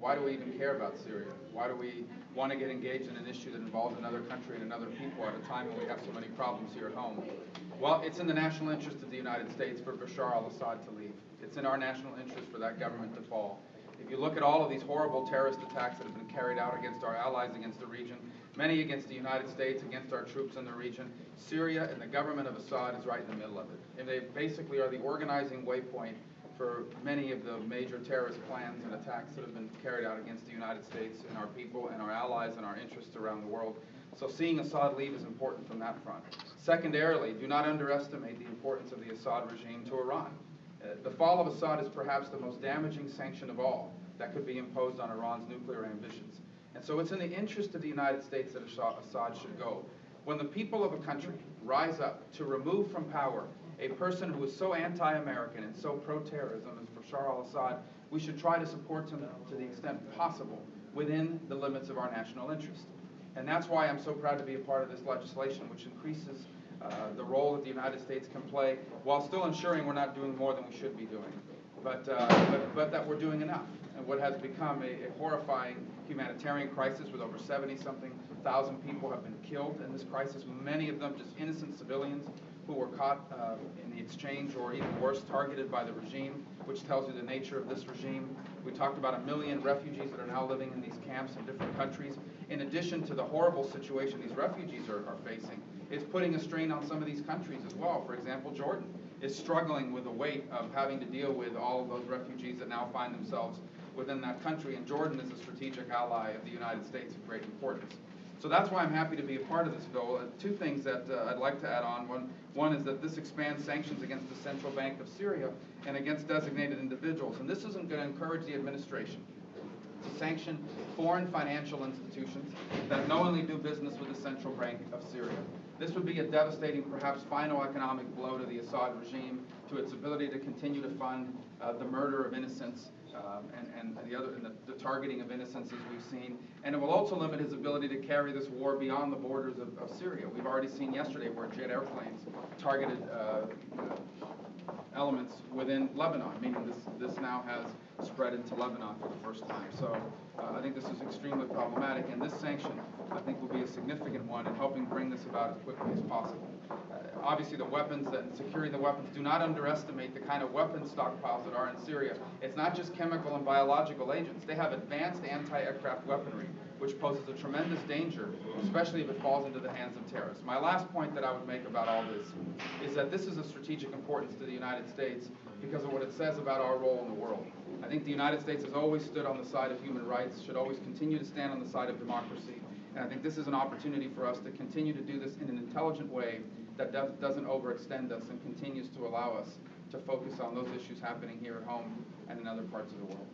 Why do we even care about Syria? Why do we want to get engaged in an issue that involves another country and another people at a time when we have so many problems here at home? Well, it's in the national interest of the United States for Bashar al-Assad to leave. It's in our national interest for that government to fall. If you look at all of these horrible terrorist attacks that have been carried out against our allies, against the region, many against the United States, against our troops in the region, Syria and the government of Assad is right in the middle of it. And they basically are the organizing waypoint for many of the major terrorist plans and attacks that have been carried out against the United States and our people and our allies and our interests around the world. So seeing Assad leave is important from that front. Secondarily, do not underestimate the importance of the Assad regime to Iran. The fall of Assad is perhaps the most damaging sanction of all that could be imposed on Iran's nuclear ambitions. And so it's in the interest of the United States that Assad should go. When the people of a country rise up to remove from power a person who is so anti-American and so pro-terrorism as Bashar al-Assad, we should try to support him to the extent possible within the limits of our national interest. And that's why I'm so proud to be a part of this legislation, which increases the role that the United States can play while still ensuring we're not doing more than we should be doing, but that we're doing enough. And what has become a horrifying humanitarian crisis with over 70-something thousand people have been killed in this crisis, many of them just innocent civilians who were caught in the exchange or even worse, targeted by the regime, which tells you the nature of this regime. We talked about 1 million refugees that are now living in these camps in different countries. In addition to the horrible situation these refugees are facing, it's putting a strain on some of these countries as well. For example, Jordan is struggling with the weight of having to deal with all of those refugees that now find themselves within that country, and Jordan is a strategic ally of the United States of great importance. So that's why I'm happy to be a part of this bill. Two things that I'd like to add on. One is that this expands sanctions against the Central Bank of Syria and against designated individuals. And this isn't going to encourage the administration to sanction foreign financial institutions that knowingly do business with the Central Bank of Syria. This would be a devastating, perhaps final economic blow to the Assad regime, to its ability to continue to fund the murder of innocents and the targeting of innocents as we've seen. And it will also limit his ability to carry this war beyond the borders of Syria. We've already seen yesterday where jet airplanes targeted elements within Lebanon, meaning this now has spread into Lebanon for the first time. So I think this is extremely problematic, and this sanction, I think, will be a significant one in helping bring this about as quickly as possible. Obviously, the weapons and securing the weapons, do not underestimate the kind of weapons stockpiles that are in Syria. It's not just chemical and biological agents. They have advanced anti-aircraft weaponry, which poses a tremendous danger, especially if it falls into the hands of terrorists. My last point that I would make about all this is that this is of strategic importance to the United States because of what it says about our role in the world. I think the United States has always stood on the side of human rights, should always continue to stand on the side of democracy, and I think this is an opportunity for us to continue to do this in an intelligent way that doesn't overextend us and continues to allow us to focus on those issues happening here at home and in other parts of the world.